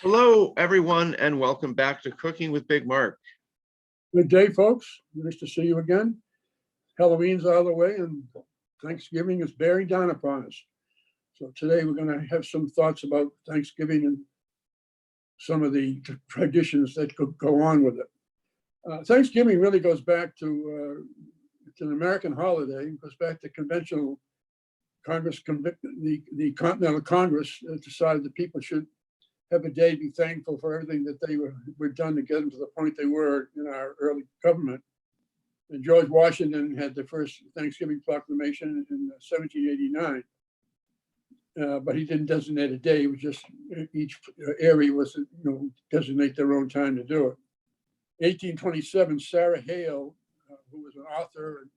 Hello, everyone, and welcome back to Cooking with Big Mark. Good day, folks. Nice to see you again. Halloween's out of the way and Thanksgiving is bearing down upon us. So today we're going to have some thoughts about Thanksgiving and some of the traditions that could go on with it. Thanksgiving really goes back to, it's an American holiday. It goes back to conventional Congress, the Continental Congress decided that people should have a day to be thankful for everything that they were done to get them to the point they were in our early government. And George Washington had the first Thanksgiving proclamation in 1789, but he didn't designate a day. It was just each area was, designate their own time to do it. 1827, Sarah Hale, who was an author and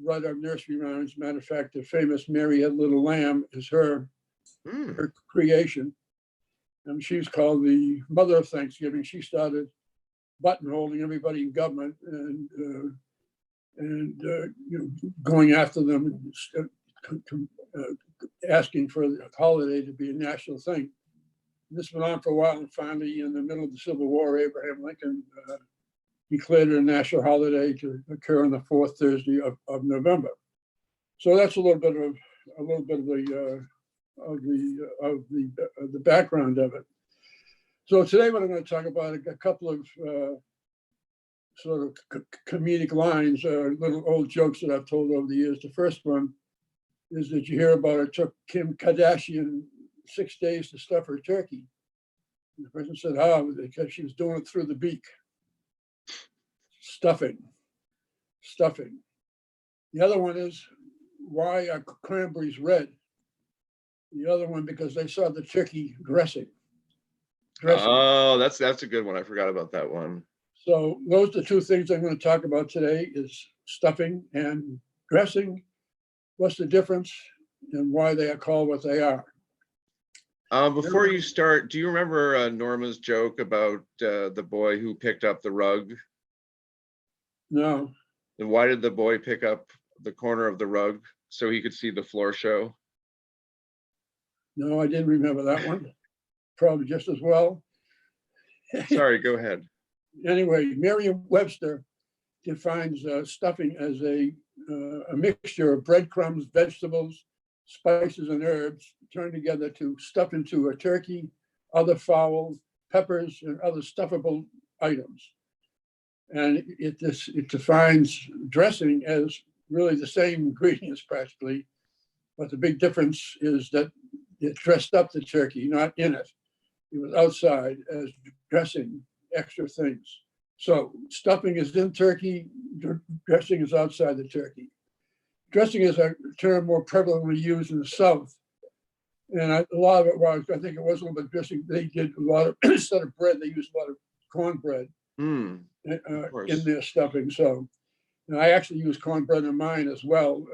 writer of nursery rhymes. Matter of fact, the famous Mary Had Little Lamb is her creation. And she's called the mother of Thanksgiving. She started buttonholing everybody in government and going after them, asking for the holiday to be a national thing. This went on for a while, and finally, in the middle of the Civil War, Abraham Lincoln declared it a national holiday to occur on the fourth Thursday of November. So that's a little bit of the background of it. So today what I'm going to talk about a couple of sort of comedic lines, little old jokes that I've told over the years. The first one is that you hear about it took Kim Kardashian 6 days to stuff her turkey. And the person said, "How?" Because she was doing it through the beak. Stuffing. The other one is, why are cranberries red? The other one, because they saw the turkey dressing. Oh, that's a good one. I forgot about that one. So those are the two things I'm going to talk about today: is stuffing and dressing. What's the difference and why they are called what they are? Before you start, do you remember Norma's joke about the boy who picked up the rug? No. And why did the boy pick up the corner of the rug? So he could see the floor show? No, I didn't remember that one. Probably just as well. Sorry, go ahead. Anyway, Merriam-Webster defines stuffing as a mixture of breadcrumbs, vegetables, spices, and herbs turned together to stuff into a turkey, other fowl, peppers, and other stuffable items. And it defines dressing as really the same ingredients practically, but the big difference is that it dressed up the turkey, not in it. It was outside as dressing, extra things. So stuffing is in turkey, dressing is outside the turkey. Dressing is a term more prevalently used in the South. And a lot of it was, I think it was a little bit dressing. They did a lot of, instead of bread, they used a lot of cornbread in their stuffing. So I actually use cornbread in mine as well.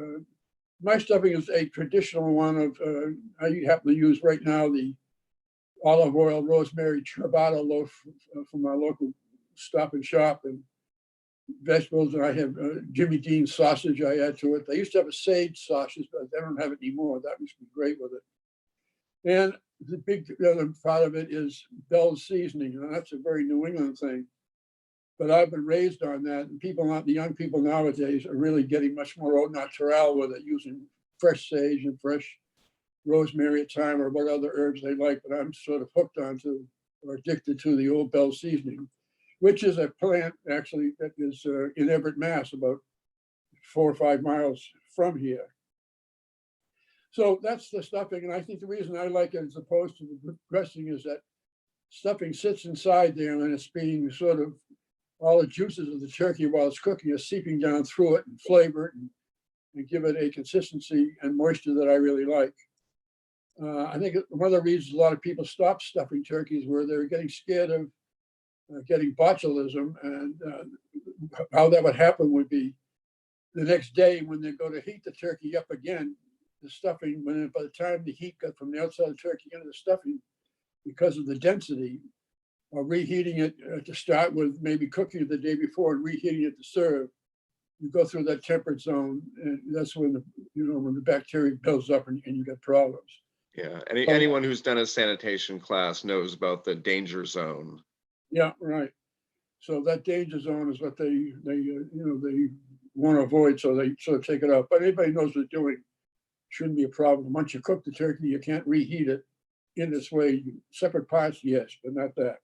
My stuffing is a traditional one of, I happen to use right now the olive oil, rosemary, ciabatta loaf from our local Stop and Shop, and vegetables. And I have Jimmy Dean sausage I add to it. They used to have a sage sausage, but they don't have it anymore. That used to be great with it. And the other part of it is Bell's seasoning, and that's a very New England thing. But I've been raised on that, and the young people nowadays are really getting much more au naturel with it, using fresh sage and fresh rosemary at time, or what other herbs they like. But I'm sort of hooked onto or addicted to the old Bell seasoning, which is a plant actually that is in Everett, Mass, about 4 or 5 miles from here. So that's the stuffing, and I think the reason I like it as opposed to the dressing is that stuffing sits inside there, and it's being sort of, all the juices of the turkey while it's cooking are seeping down through it and flavor it and give it a consistency and moisture that I really like. I think one of the reasons a lot of people stopped stuffing turkeys were they were getting scared of getting botulism, and how that would happen would be the next day when they go to heat the turkey up again, the stuffing, by the time the heat got from the outside of the turkey into the stuffing, because of the density, or reheating it to start with, maybe cooking it the day before and reheating it to serve, you go through that temperate zone, and that's when the bacteria builds up and you get problems. Yeah, So, anyone who's done a sanitation class knows about the danger zone. yeah, right. So that danger zone is what they want to avoid, so they sort of take it out. But anybody knows what they're doing, shouldn't be a problem. Once you cook the turkey, you can't reheat it in this way. Separate parts, yes, but not that.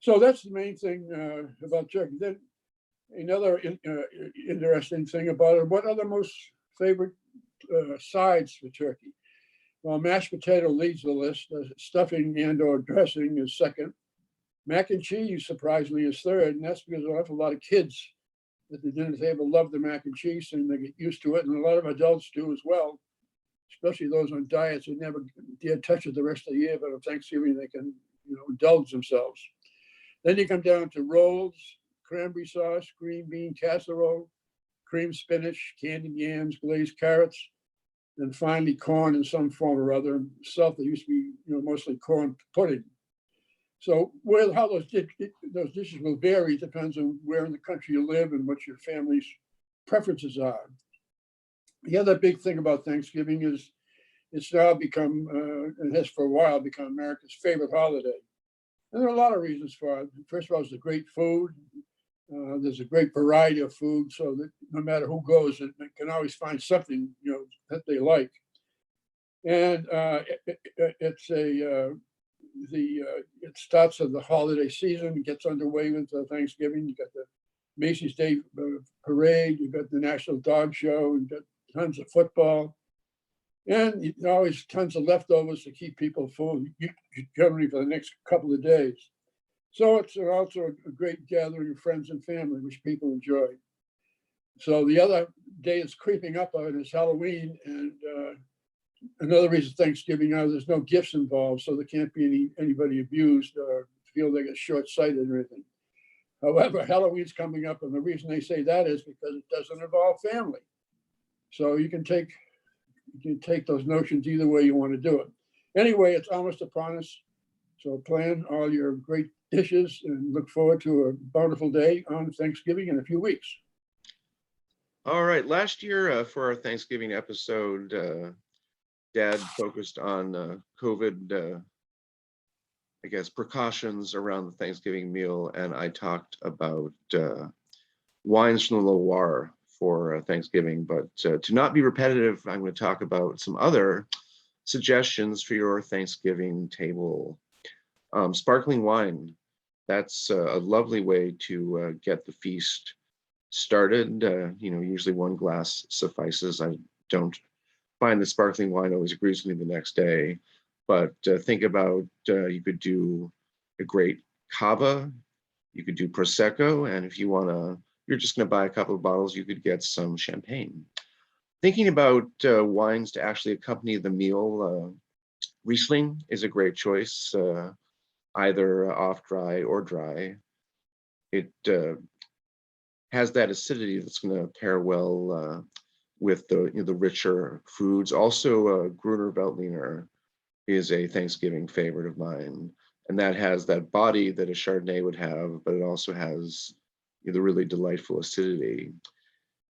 So that's the main thing about turkey. Then another interesting thing about it, what are the most favorite sides for turkey? Well, mashed potato leads the list. Stuffing and or dressing is second. Mac and cheese, surprisingly, is third, and that's because an awful lot of kids at the dinner table love the mac and cheese, and they get used to it, and a lot of adults do as well, especially those on diets who never dare touch it the rest of the year, but on Thanksgiving they can, indulge themselves. Then you come down to rolls, cranberry sauce, green bean casserole, cream spinach, candied yams, glazed carrots, and finally corn in some form or other. Stuff that used to be, mostly corn pudding. So how those dishes will vary depends on where in the country you live and what your family's preferences are. The other big thing about Thanksgiving is it's now become, and has for a while become America's favorite holiday. And there are a lot of reasons for it. First of all, it's the great food. There's a great variety of food, so that no matter who goes, they can always find something that they like. And it starts at the holiday season, gets underway with Thanksgiving. You got the Macy's Day Parade, you got the National Dog Show, you got tons of football, and always tons of leftovers to keep people full, generally for the next couple of days. So it's also a great gathering of friends and family, which people enjoy. So the other day is creeping up on it is Halloween, and another reason Thanksgiving now there's no gifts involved, so there can't be anybody abused or feel they get short-sighted or anything. However, Halloween's coming up, and the reason they say that is because it doesn't involve family. So you can take those notions either way you want to do it. Anyway, it's almost upon us. So plan all your great dishes and look forward to a bountiful day on Thanksgiving in a few weeks. All right, last year for our Thanksgiving episode, Dad focused on COVID, I guess, precautions around the Thanksgiving meal, and I talked about wines from the Loire for Thanksgiving. But to not be repetitive, I'm going to talk about some other suggestions for your Thanksgiving table. Sparkling wine, that's a lovely way to get the feast started. Usually one glass suffices. I don't find that sparkling wine always agrees with me the next day, but think about you could do a great cava, you could do prosecco, and if you're just going to buy a couple of bottles, you could get some champagne. Thinking about wines to actually accompany the meal, Riesling is a great choice, either off dry or dry. It has that acidity that's going to pair well with the richer foods. Also, Gruner Veltliner is a Thanksgiving favorite of mine, and that has that body that a Chardonnay would have, but it also has the really delightful acidity.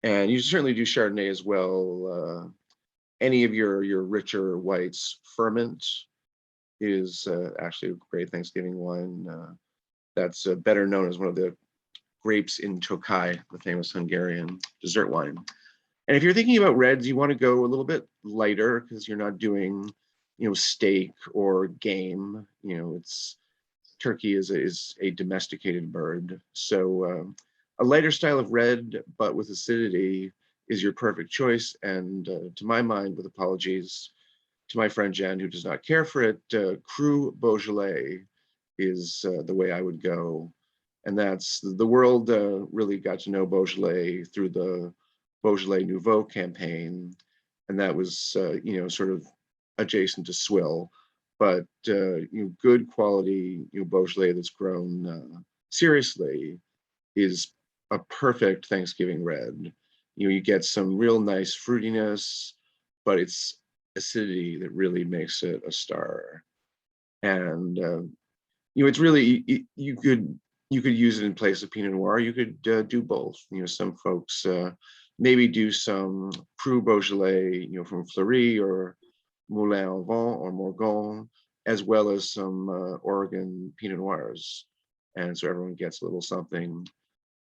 And you certainly do Chardonnay as well. Any of your richer whites, Ferment is actually a great Thanksgiving wine. That's better known as one of the grapes in Tokaj, the famous Hungarian dessert wine. And if you're thinking about reds, you want to go a little bit lighter because you're not doing, steak or game. Turkey is a domesticated bird. So a lighter style of red, but with acidity, is your perfect choice. And to my mind, with apologies to my friend Jen, who does not care for it, Cru Beaujolais is the way I would go. And that's the world really got to know Beaujolais through the Beaujolais Nouveau campaign. And that was, sort of adjacent to swill, but good quality Beaujolais that's grown seriously is a perfect Thanksgiving red. You get some real nice fruitiness, but it's acidity that really makes it a star. And it's really you could use it in place of Pinot Noir. You could do both. Some folks maybe do some Cru Beaujolais, from Fleury or Moulin au Vent or Morgon, as well as some Oregon Pinot Noirs. And so everyone gets a little something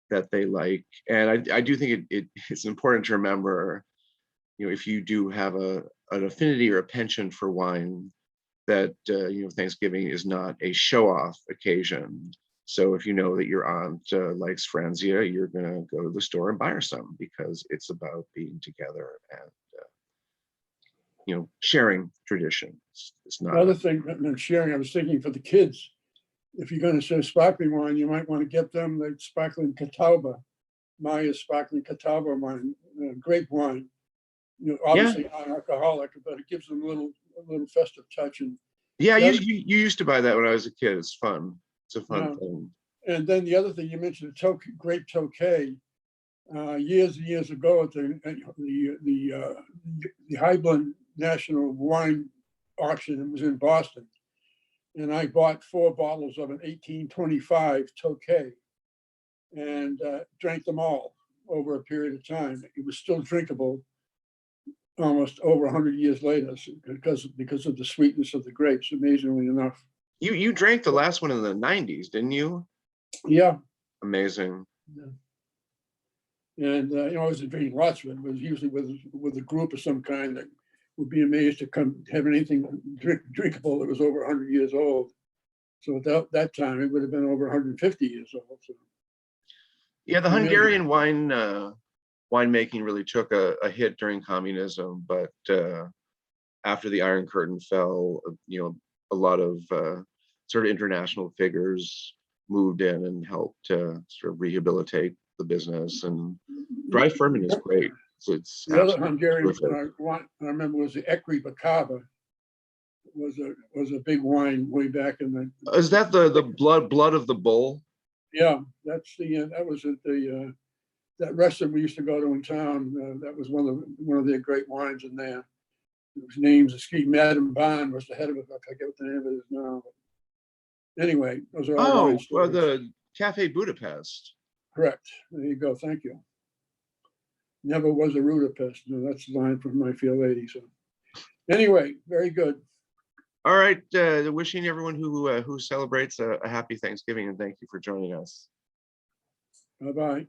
that they like. And I do think it's important to remember, if you do have an affinity or a penchant for wine, that Thanksgiving is not a show-off occasion. So if you know that your aunt likes Franzia, you're gonna go to the store and buy her some, because it's about being together and sharing traditions. It's The not. other thing, and sharing, I was thinking for the kids, if you're going to serve sparkling wine, you might want to get them the sparkling Catawba, Maya's sparkling Catawba wine, grape wine. Obviously non-alcoholic, but it gives them a little festive touch. And Yeah, the you used to buy that when I was a kid. It's fun. It's a fun thing. And then the other thing you mentioned, grape Tokay. Years and years ago at the Highland National Wine Auction, it was in Boston, and I bought 4 bottles of an 1825 Tokay and drank them all over a period of time. It was still drinkable almost over 100 years later because of the sweetness of the grapes, amazingly enough. You drank the last one in the 90s, didn't you? Yeah. Amazing. Yeah. And I was drinking lots of it. It was usually with a group of some kind that would be amazed to come have anything drinkable that was over 100 years old. So at that time, it would have been over 150 years old. So. Yeah, the Hungarian winemaking really took a hit during communism, but after the Iron Curtain fell, a lot of sort of international figures moved in and helped sort of rehabilitate the business. And dry ferment is great. It's the other Hungarian I remember was the Ekri Bakava. Was a big wine way back in the. Is that the blood of the bull? Yeah, that's that was at the that restaurant we used to go to in town. That was one of their great wines in there. It was names escape. Madame Bond was the head of it. I forget what the name of it is now. But anyway, those are all wine stories. The Cafe Budapest. Correct. There you go. Thank you. Never was a Budapest. No, that's the line from My Fair Lady. So anyway, very good. All right. Wishing everyone who celebrates a happy Thanksgiving, and thank you for joining us. Bye-bye.